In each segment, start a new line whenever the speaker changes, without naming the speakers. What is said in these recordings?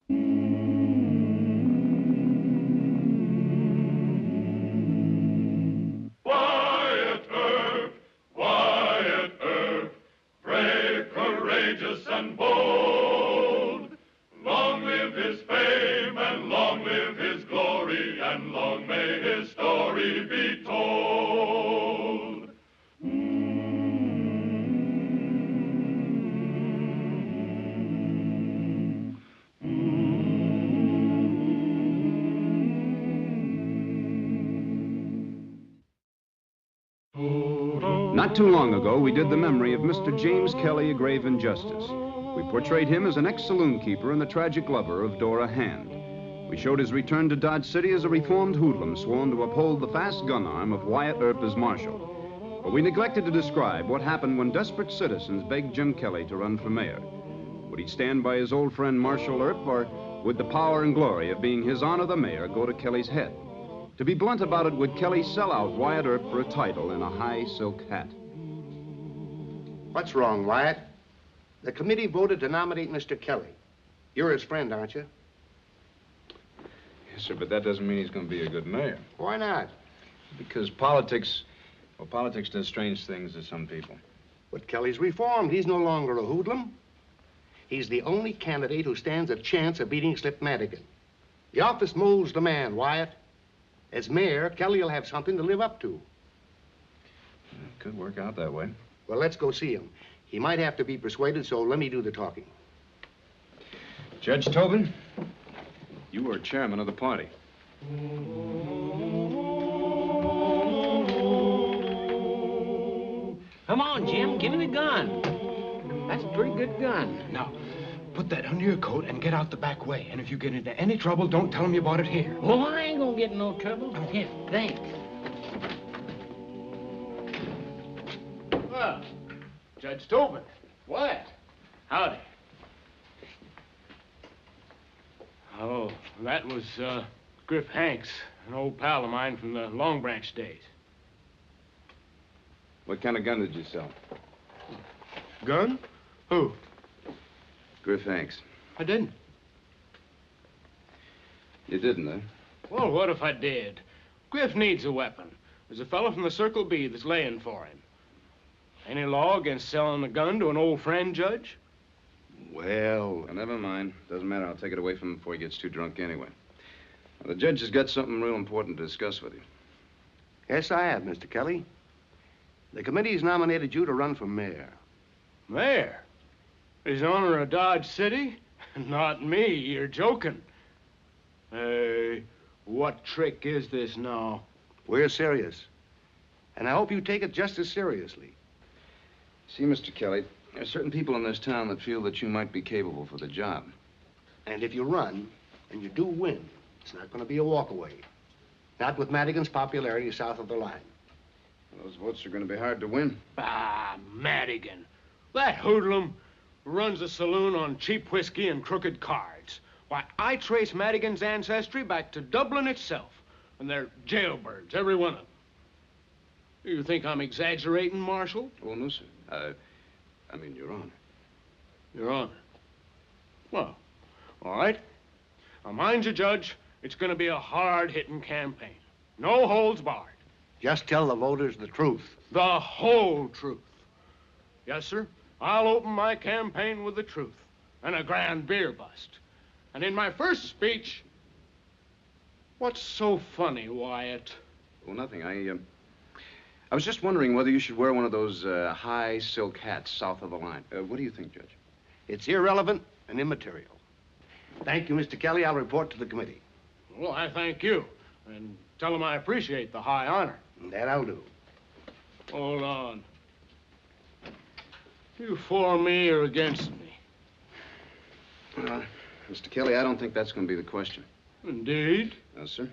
Wyatt Earp, brave, courageous, and bold. Long live his fame, and long live his glory, and long may his story be told.
Not too long ago, we did the memory of Mr. James Kelly, a grave injustice. We portrayed him as an ex-saloon keeper and the tragic lover of Dora Hand. We showed his return to Dodge City as a reformed hoodlum sworn to uphold the fast gun arm of Wyatt Earp as marshal. But we neglected to describe what happened when desperate citizens begged Jim Kelly to run for mayor. Would he stand by his old friend Marshal Earp, or would the power and glory of being his honor the mayor go to Kelly's head? To be blunt about it, would Kelly sell out Wyatt Earp for a title in a high silk hat?
What's wrong, Wyatt? The committee voted to nominate Mr. Kelly. You're his friend, aren't you?
Yes, sir, but that doesn't mean he's going to be a good mayor.
Why not?
Because politics does strange things to some people.
But Kelly's reformed. He's no longer a hoodlum. He's the only candidate who stands a chance of beating Slip Madigan. The office molds the man, Wyatt. As mayor, Kelly will have something to live up to.
It could work out that way.
Well, let's go see him. He might have to be persuaded, so let me do the talking.
Judge Tobin, you are chairman of the party.
Come on, Jim, give me the gun. That's a pretty good gun.
Now, put that under your coat and get out the back way. And if you get into any trouble, don't tell me about it here.
Oh, I ain't gonna get in no trouble. Here, thanks.
Well, Judge Tobin. What? Howdy. Oh, that was, Griff Hanks, an old pal of mine from the Long Branch days.
What kind of gun did you sell?
Gun? Who?
Griff Hanks.
I didn't.
You didn't, eh?
Well, what if I did? Griff needs a weapon. There's a fellow from the Circle B that's laying for him. Any law against selling a gun to an old friend, Judge?
Well, never mind. Doesn't matter. I'll take it away from him before he gets too drunk anyway. Now, the judge has got something real important to discuss with you.
Yes, I have, Mr. Kelly. The committee's nominated you to run for mayor.
Mayor? His honor of Dodge City? Not me. You're joking. Hey, what trick is this now?
We're serious. And I hope you take it just as seriously.
See, Mr. Kelly, there are certain people in this town that feel that you might be capable for the job.
And if you run, and you do win, it's not going to be a walkaway. Not with Madigan's popularity south of the line.
Those votes are going to be hard to win.
Ah, Madigan. That hoodlum runs a saloon on cheap whiskey and crooked cards. Why, I trace Madigan's ancestry back to Dublin itself, and they're jailbirds, every one of them. You think I'm exaggerating, Marshal?
Oh, no, sir. I mean, Your Honor.
Your Honor. Well, all right. Now, mind you, Judge, it's going to be a hard-hitting campaign. No holds barred.
Just tell the voters the truth.
The whole truth. Yes, sir. I'll open my campaign with the truth and a grand beer bust. And in my first speech... What's so funny, Wyatt?
Oh, nothing. I was just wondering whether you should wear one of those high silk hats south of the line. What do you think, Judge?
It's irrelevant and immaterial. Thank you, Mr. Kelly. I'll report to the committee.
Well, I thank you. And tell them I appreciate the high honor.
That I'll do.
Hold on. You for me or against me?
Mr. Kelly, I don't think that's going to be the question.
Indeed?
No, sir.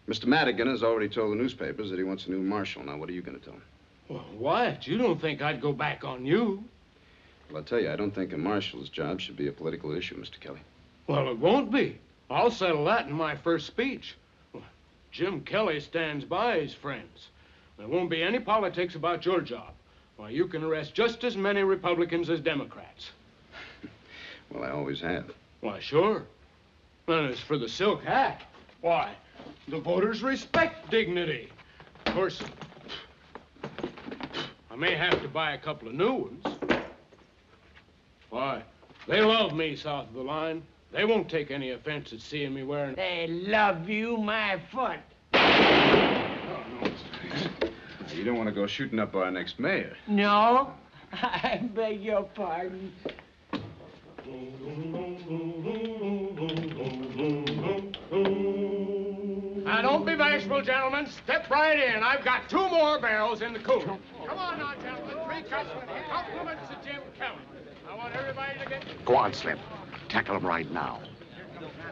Mr. Madigan has already told the newspapers that he wants a new marshal. Now, what are you going to tell him?
Well, Wyatt, you don't think I'd go back on you?
Well, I'll tell you, I don't think a marshal's job should be a political issue, Mr. Kelly.
Well, it won't be. I'll settle that in my first speech. Well, Jim Kelly stands by his friends. There won't be any politics about your job. Why, you can arrest just as many Republicans as Democrats.
Well, I always have.
Why, sure. And as for the silk hat, why, the voters respect dignity. Of course, I may have to buy a couple of new ones. Why, they love me south of the line. They won't take any offense at seeing me wearing...
They love you, my foot.
Oh, no. You don't want to go shooting up our next mayor.
No, I beg your pardon.
Now, don't be bashful, gentlemen. Step right in. I've got 2 more barrels in the cooler. Come on now, gentlemen. 3 cups with compliments to Jim Kelly. I want everybody to get...
Go on, Slip. Tackle him right now.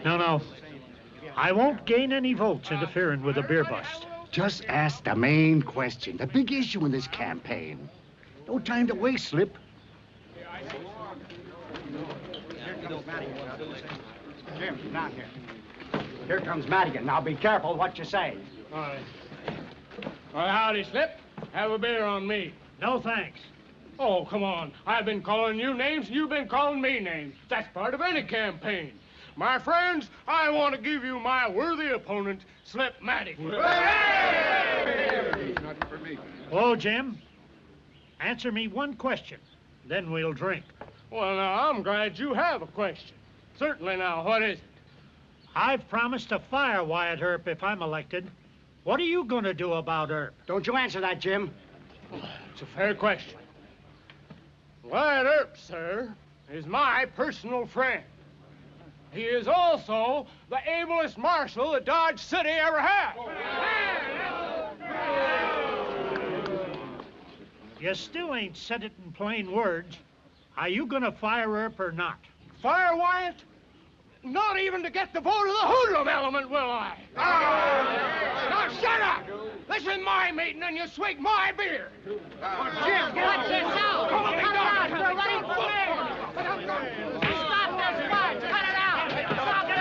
No. I won't gain any votes interfering with a beer bust.
Just ask the main question, the big issue in this campaign. No time to waste, Slip.
Jim, down here. Here comes Madigan. Now be careful what you say.
All right. Well, howdy, Slip. Have a beer on me.
No, thanks.
Oh, come on. I've been calling you names, and you've been calling me names. That's part of any campaign. My friends, I want to give you my worthy opponent, Slip Madigan.
Not for me.
Oh, Jim, answer me one question, then we'll drink.
Well, now, I'm glad you have a question. Certainly, now, what is it?
I've promised to fire Wyatt Earp if I'm elected. What are you going to do about Earp?
Don't you answer that, Jim.
It's a fair question. Wyatt Earp, sir, is my personal friend. He is also the ablest marshal that Dodge City ever had.
You still ain't said it in plain words. Are you going to fire Earp or not?
Fire Wyatt? Not even to get the vote of the hoodlum element, will I? Now, shut up! This is my meeting, and you swig my beer.
Jim, watch yourself. Come on, we're running for mayor. Stop this fight. Cut it out. Stop it.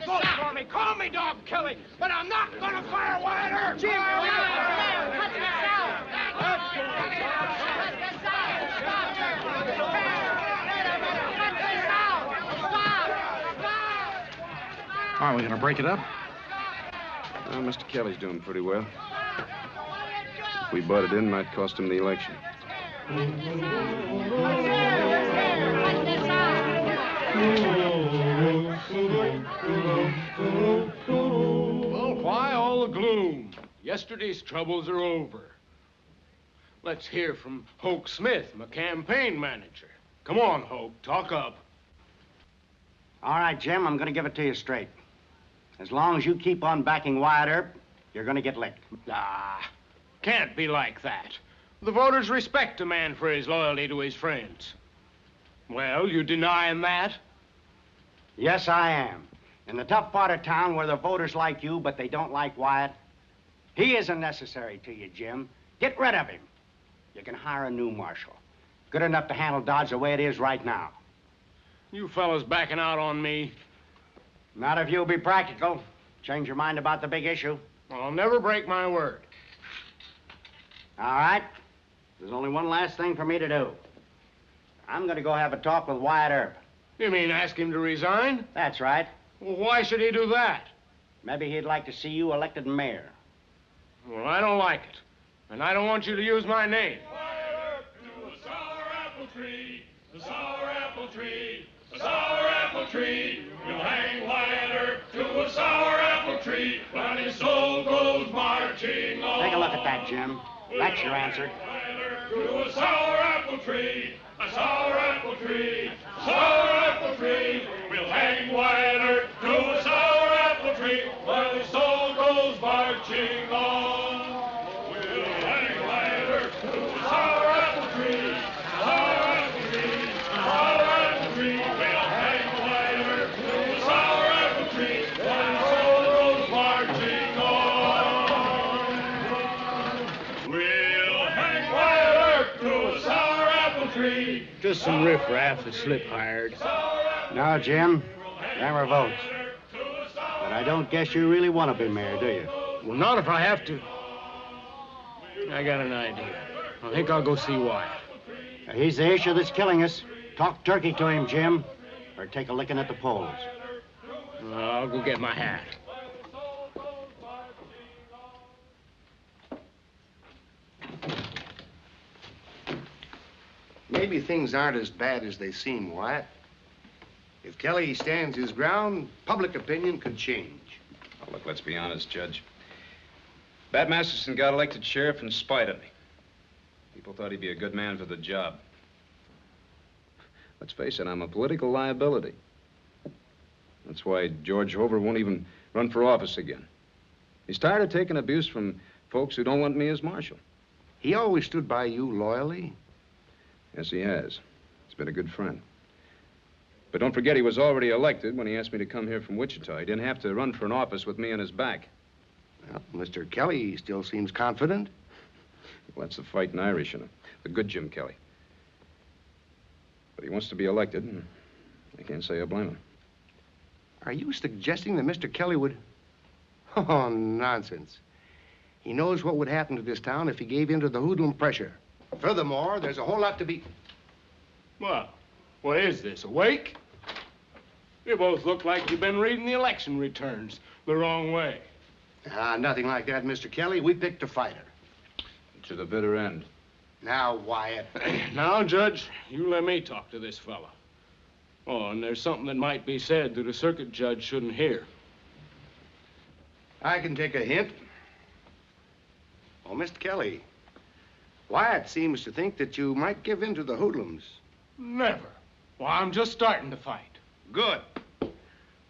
Vote for me. Call me Dog Kelly, but I'm not going to fire Wyatt Earp.
Jim, cut this out. Cut this out.
Are we going to break it up?
Well, Mr. Kelly's doing pretty well. If we butted in, might cost him the election.
Well, why all the gloom? Yesterday's troubles are over. Let's hear from Hoke Smith, my campaign manager. Come on, Hoke, talk up.
All right, Jim, I'm going to give it to you straight. As long as you keep on backing Wyatt Earp, you're going to get licked.
Ah, can't be like that. The voters respect a man for his loyalty to his friends. Well, you denying that?
Yes, I am. In the tough part of town where the voters like you, but they don't like Wyatt, he isn't necessary to you, Jim. Get rid of him. You can hire a new marshal. Good enough to handle Dodge the way it is right now.
You fellas backing out on me?
Not if you'll be practical. Change your mind about the big issue.
I'll never break my word.
All right. There's only one last thing for me to do. I'm going to go have a talk with Wyatt Earp.
You mean ask him to resign?
That's right.
Well, why should he do that?
Maybe he'd like to see you elected mayor.
Well, I don't like it. And I don't want you to use my name.
Wyatt Earp to a sour apple tree, a sour apple tree, a sour apple tree. We'll hang Wyatt Earp to a sour apple tree when his soul goes marching on.
Take a look at that, Jim. That's your answer.
Wyatt Earp to a sour apple tree, a sour apple tree, a sour apple tree. We'll hang Wyatt Earp to a sour apple tree while his soul goes marching on. We'll hang Wyatt Earp to a sour apple tree, sour apple tree, sour apple tree. We'll hang Wyatt Earp to a sour apple tree while his soul goes marching on. We'll hang Wyatt Earp to a sour apple tree.
Just some riffraff that Slip hired.
No, Jim. Never votes. But I don't guess you really want to be mayor, do you?
Well, not if I have to. I got an idea. I think I'll go see Wyatt.
He's the issue that's killing us. Talk turkey to him, Jim. or take a licking at the polls?
I'll go get my hat.
Maybe things aren't as bad as they seem, Wyatt. If Kelly stands his ground, public opinion could change.
Oh, look, let's be honest, Judge. Bat Masterson got elected sheriff in spite of me. People thought he'd be a good man for the job. Let's face it, I'm a political liability. That's why George Hoover won't even run for office again. He's tired of taking abuse from folks who don't want me as marshal.
He always stood by you loyally.
Yes, he has. He's been a good friend. But don't forget, he was already elected when he asked me to come here from Wichita. He didn't have to run for an office with me on his back.
Well, Mr. Kelly still seems confident.
Well, that's the fighting Irish in him. The good Jim Kelly. But he wants to be elected, and I can't say I blame him.
Are you suggesting that Mr. Kelly would... Oh, nonsense. He knows what would happen to this town if he gave in to the hoodlum pressure. Furthermore, there's a whole lot to be...
Well, what is this, a wake? You both look like you've been reading the election returns the wrong way.
Nothing like that, Mr. Kelly. We picked a fighter.
To the bitter end.
Now, Wyatt.
Now, Judge, you let me talk to this fella. Oh, and there's something that might be said that a circuit judge shouldn't hear.
I can take a hint. Oh, Mr. Kelly, Wyatt seems to think that you might give in to the hoodlums.
Never. Well, I'm just starting to fight.
Good.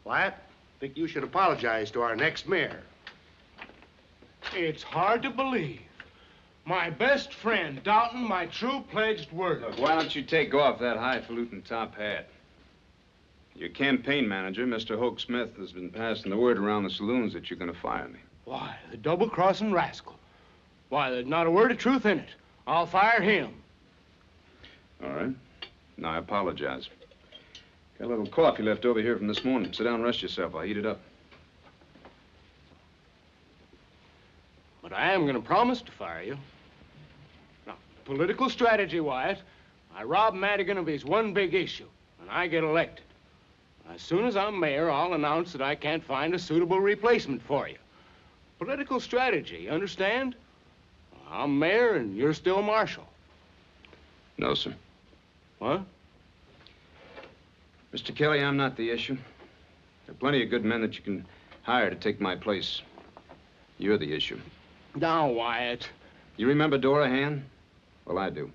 Wyatt, I think you should apologize to our next mayor.
It's hard to believe. My best friend doubting my true pledged word.
Look, why don't you take off that highfalutin top hat? Your campaign manager, Mr. Hoke Smith, has been passing the word around the saloons that you're going to fire me.
Why, the double-crossing rascal. Why, there's not a word of truth in it. I'll fire him.
All right. Now, I apologize. Got a little coffee left over here from this morning. Sit down and rest yourself. I'll heat it up.
But I am going to promise to fire you. Now, political strategy, Wyatt. I rob Madigan of his one big issue, and I get elected. As soon as I'm mayor, I'll announce that I can't find a suitable replacement for you. Political strategy, you understand? I'm mayor, and you're still marshal.
No, sir.
What?
Mr. Kelly, I'm not the issue. There are plenty of good men that you can hire to take my place. You're the issue.
Now, Wyatt.
You remember Dora Han? Well, I do.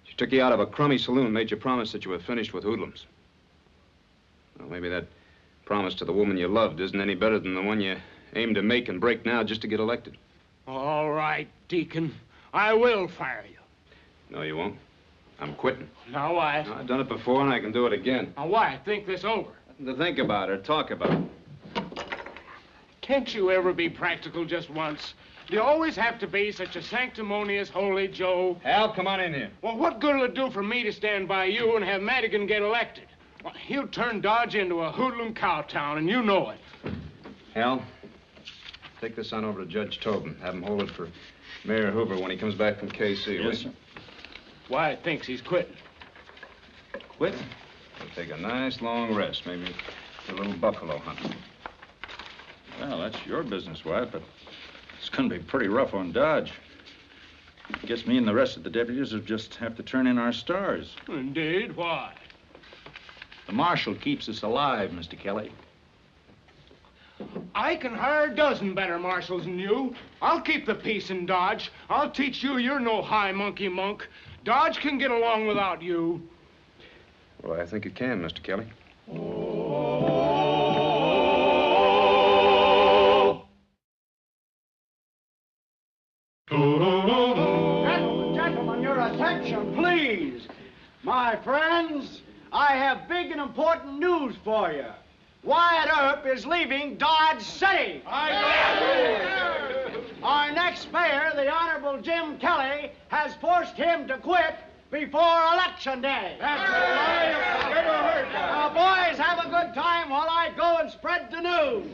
She took you out of a crummy saloon and made you promise that you were finished with hoodlums. Well, maybe that promise to the woman you loved isn't any better than the one you aim to make and break now just to get elected.
All right, Deacon. I will fire you.
No, you won't. I'm quitting.
Now, Wyatt.
No, I've done it before, and I can do it again.
Now, Wyatt, think this over.
Nothing to think about or talk about.
Can't you ever be practical just once? Do you always have to be such a sanctimonious holy Joe?
Hal, come on in here.
Well, what good will it do for me to stand by you and have Madigan get elected? Well, he'll turn Dodge into a hoodlum cow town, and you know it.
Hal, take this on over to Judge Tobin. Have him hold it for Mayor Hoover when he comes back from KC.
Yes, sir.
Wyatt thinks he's quitting.
Quit? We'll take a nice long rest. Maybe a little buffalo hunting.
Well, that's your business, Wyatt, but it's going to be pretty rough on Dodge. Guess me and the rest of the deputies will just have to turn in our stars.
Indeed, why?
The marshal keeps us alive, Mr. Kelly.
I can hire a dozen better marshals than you. I'll keep the peace in Dodge. I'll teach you you're no high monkey monk. Dodge can get along without you.
Well, I think it can, Mr. Kelly.
Gentlemen, your attention, please. My friends, I have big and important news for you. Wyatt Earp is leaving Dodge City. Our next mayor, the Honorable Jim Kelly, has forced him to quit before Election Day. Now, boys, have a good time while I go and spread the news.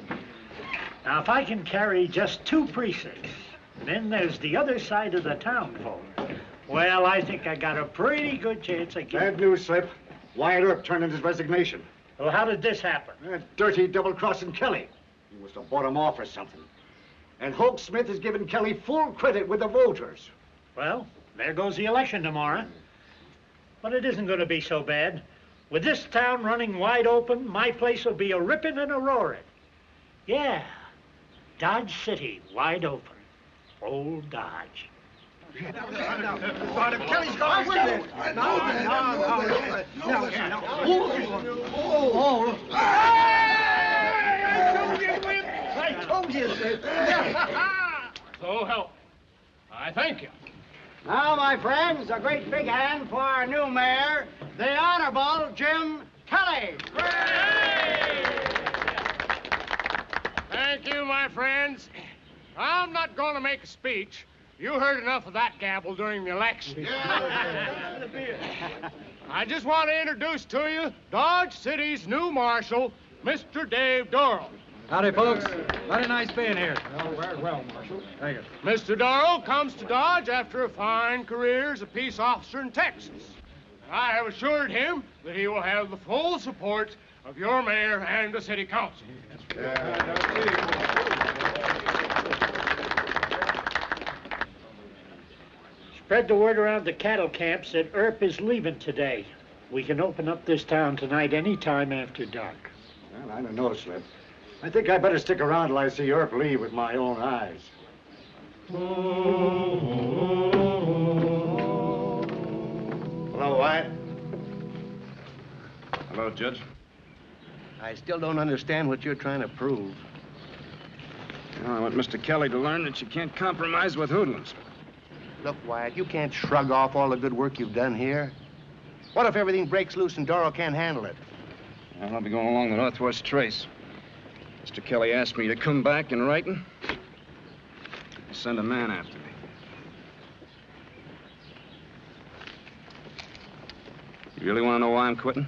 Now, if I can carry just 2 precincts, then there's the other side of the town, folks. Well, I think I got a pretty good chance of getting...
Bad news, Slip.
Wyatt Earp turned in his resignation.
Well, how did this happen?
That dirty double-crossing Kelly. He must have bought him off or something. And Hoke Smith has given Kelly full credit with the voters.
Well, there goes the election tomorrow. But it isn't going to be so bad. With this town running wide open, my place will be a ripping and a roaring. Yeah, Dodge City, wide open. Old Dodge.
Kelly's gone with it. No.
I told you.
So help. I thank you.
Now, my friends, a great big hand for our new mayor, the Honorable Jim Kelly.
Thank you, my friends. I'm not going to make a speech. You heard enough of that gabble during the election. I just want to introduce to you Dodge City's new marshal, Mr. Dave Dorrell.
Howdy, folks. Mighty nice being here.
Very well, Marshal.
Thank you.
Mr. Dorrell comes to Dodge after a fine career as a peace officer in Texas. I have assured him that he will have the full support of your mayor and the city council.
Spread the word around the cattle camps that Earp is leaving today. We can open up this town tonight any time after dark.
Well, I don't know, Slip. I think I better stick around till I see Earp leave with my own eyes.
Hello, Wyatt.
Hello, Judge.
I still don't understand what you're trying to prove.
Well, I want Mr. Kelly to learn that you can't compromise with hoodlums.
Look, Wyatt, you can't shrug off all the good work you've done here. What if everything breaks loose and Dorrell can't handle it?
Well, I'll be going along the Northwest Trace. Mr. Kelly asked me to come back in writing. Send a man after me. You really want to know why I'm quitting?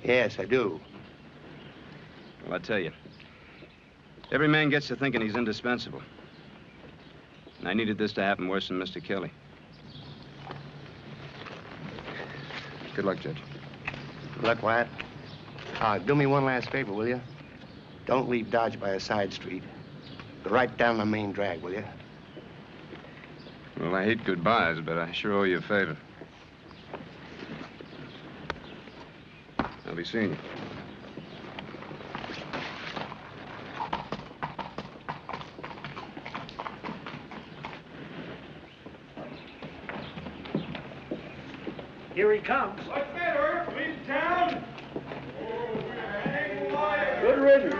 Yes, I do.
Well, I tell you. Every man gets to thinking he's indispensable. And I needed this to happen worse than Mr. Kelly. Good luck, Judge.
Good luck, Wyatt. Do me one last favor, will you? Don't leave Dodge by a side street. Go right down the main drag, will you?
Well, I hate goodbyes, but I sure owe you a favor. I'll be seeing you.
Here he comes.
What's that, Earp? Leave town?
Good riddance.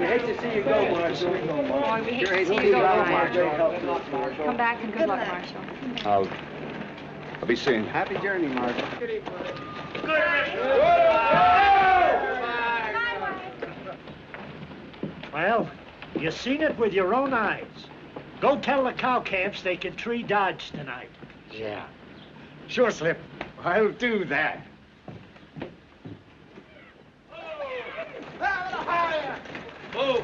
We hate to see you go, Marshal.
Oh, we hate to see you go, Marshal. Come back and good luck, Marshal.
I'll be seeing you.
Happy journey, Marshal.
Well, you seen it with your own eyes. Go tell the cow camps they can tree Dodge tonight.
Yeah. Sure, Slip. I'll do that.
Move.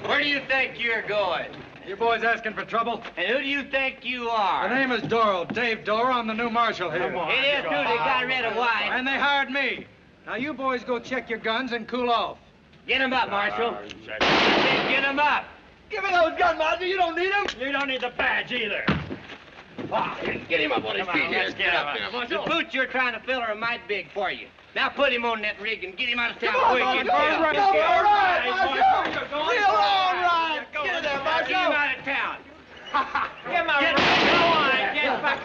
Where do you think you're going?
You boys asking for trouble?
And who do you think you are?
My name is Dorrell, Dave Dorrell. I'm the new marshal here.
Come on. It is true they got rid of Wyatt.
And they hired me. Now, you boys go check your guns and cool off.
Get him up, Marshal. Get him up.
Give me those guns, Marshal. You don't need them.
You don't need the badge either.
Get him up on his feet. Let's get up. The boots you're trying to fill are mighty big for you. Now put him on that rig and get him out of town quick.
All right, Marshal. Real all right. Get in there, Marshal.
Get him out of town.
Get him out.
Get back going. Get back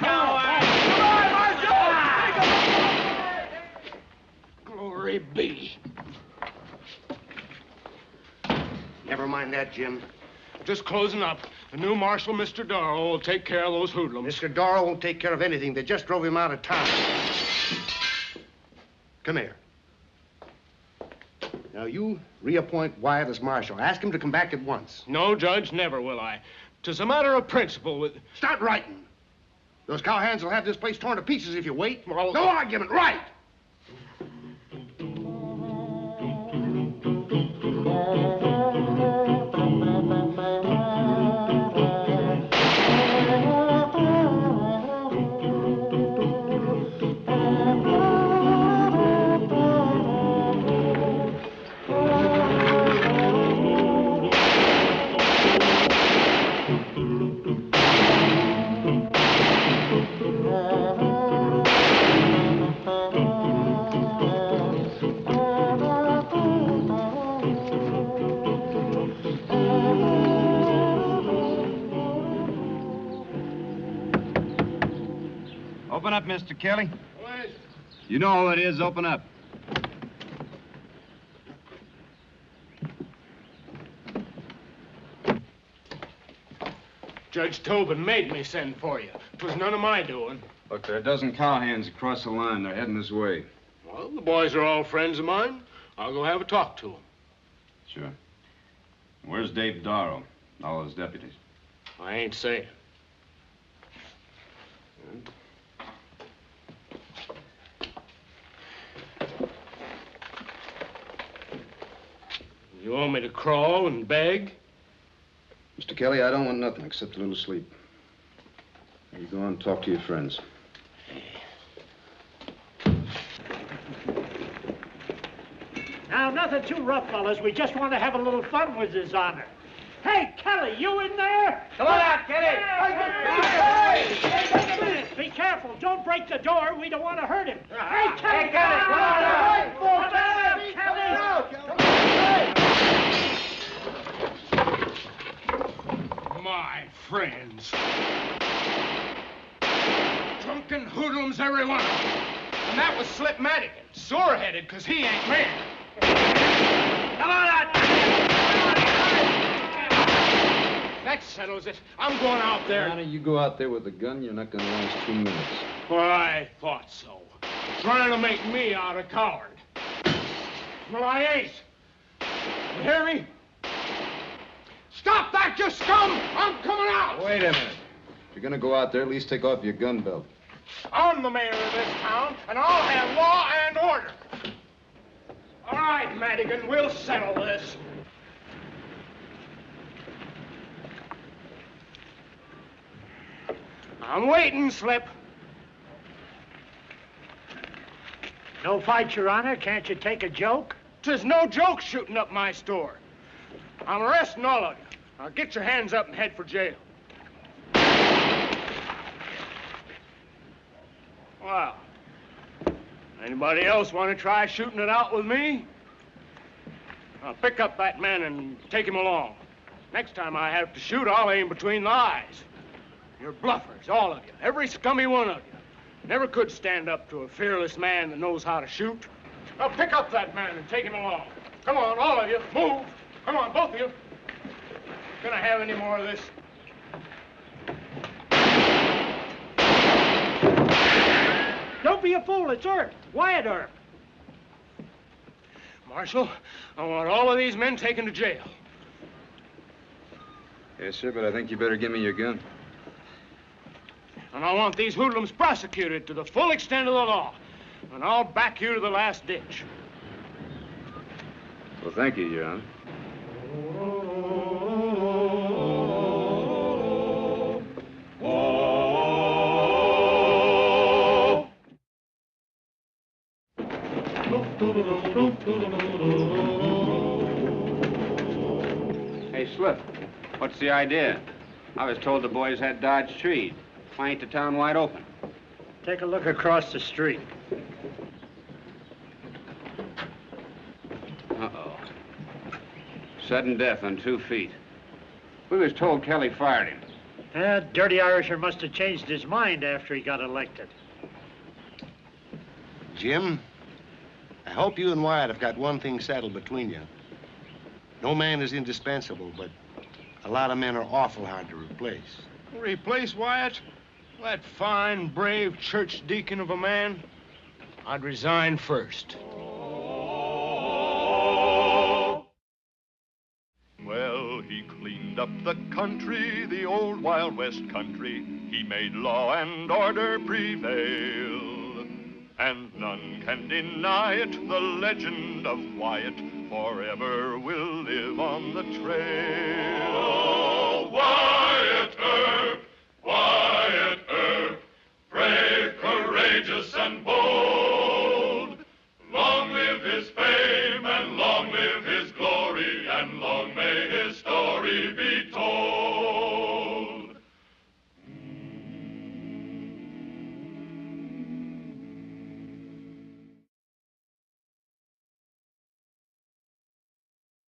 going.
Glory be.
Never mind that, Jim.
Just closing up. The new marshal, Mr. Dorrell, will take care of those hoodlums.
Mr. Dorrell won't take care of anything. They just drove him out of town. Come here. Now, you reappoint Wyatt as marshal. Ask him to come back at once.
No, Judge, never will I. 'Tis a matter of principle with...
Start writing. Those cowhands will have this place torn to pieces if you wait.
Well,
no argument. Write!
Open up, Mr. Kelly.
You know who it is. Open up.
Judge Tobin made me send for you. It was none of my doing.
Look, there are a dozen cowhands across the line. They're heading this way.
Well, the boys are all friends of mine. I'll go have a talk to them.
Sure. Where's Dave Darrow? All his deputies.
I ain't saying. You want me to crawl and beg?
Mr. Kelly, I don't want nothing except a little sleep. You go on and talk to your friends.
Now, nothing too rough, fellas. We just want to have a little fun with His Honor. Hey, Kelly, you in there?
Come on out, Kelly.
Hey, be careful. Don't break the door. We don't want to hurt him. Hey, Kelly.
Hey, Kelly, come on out.
My friends. Drunken hoodlums, every one of them. And that was Slip Madigan, sore-headed because he ain't mayor. Come on out! That settles it. I'm going out there.
Johnny, you go out there with a gun, you're not going to last 2 minutes.
Well, I thought so. Trying to make me out a coward. Well, I ain't. You hear me? Stop that, you scum! I'm coming out!
Wait a minute. If you're going to go out there, at least take off your gun belt.
I'm the mayor of this town, and I'll have law and order. All right, Madigan, we'll settle this. I'm waiting, Slip.
No fight, Your Honor. Can't you take a joke?
'Tis no joke shooting up my store. I'm arresting all of you. Now get your hands up and head for jail. Well, anybody else want to try shooting it out with me? I'll pick up that man and take him along. Next time I have to shoot, I'll aim between the eyes. You're bluffers, all of you, every scummy one of you. Never could stand up to a fearless man that knows how to shoot. Now pick up that man and take him along. Come on, all of you, move. Come on, both of you. Gonna have any more of this?
Don't be a fool. It's Earp. Wyatt Earp.
Marshal, I want all of these men taken to jail.
Yes, sir, but I think you better give me your gun.
And I want these hoodlums prosecuted to the full extent of the law. And I'll back you to the last ditch.
Well, thank you, Your Honor.
Hey, Slip, what's the idea? I was told the boys had Dodge treed. Why ain't the town wide open?
Take a look across the street.
Uh-oh. Sudden death on 2 feet. We was told Kelly fired him.
That dirty Irisher must have changed his mind after he got elected.
Jim, I hope you and Wyatt have got one thing settled between you. No man is indispensable, but a lot of men are awful hard to replace.
Replace Wyatt? That fine, brave church deacon of a man? I'd resign first.
Well, he cleaned up the country, the old Wild West country. He made law and order prevail. And none can deny it, the legend of Wyatt forever will live on the trail.
Oh, Wyatt Earp, Wyatt Earp, brave, courageous, and bold.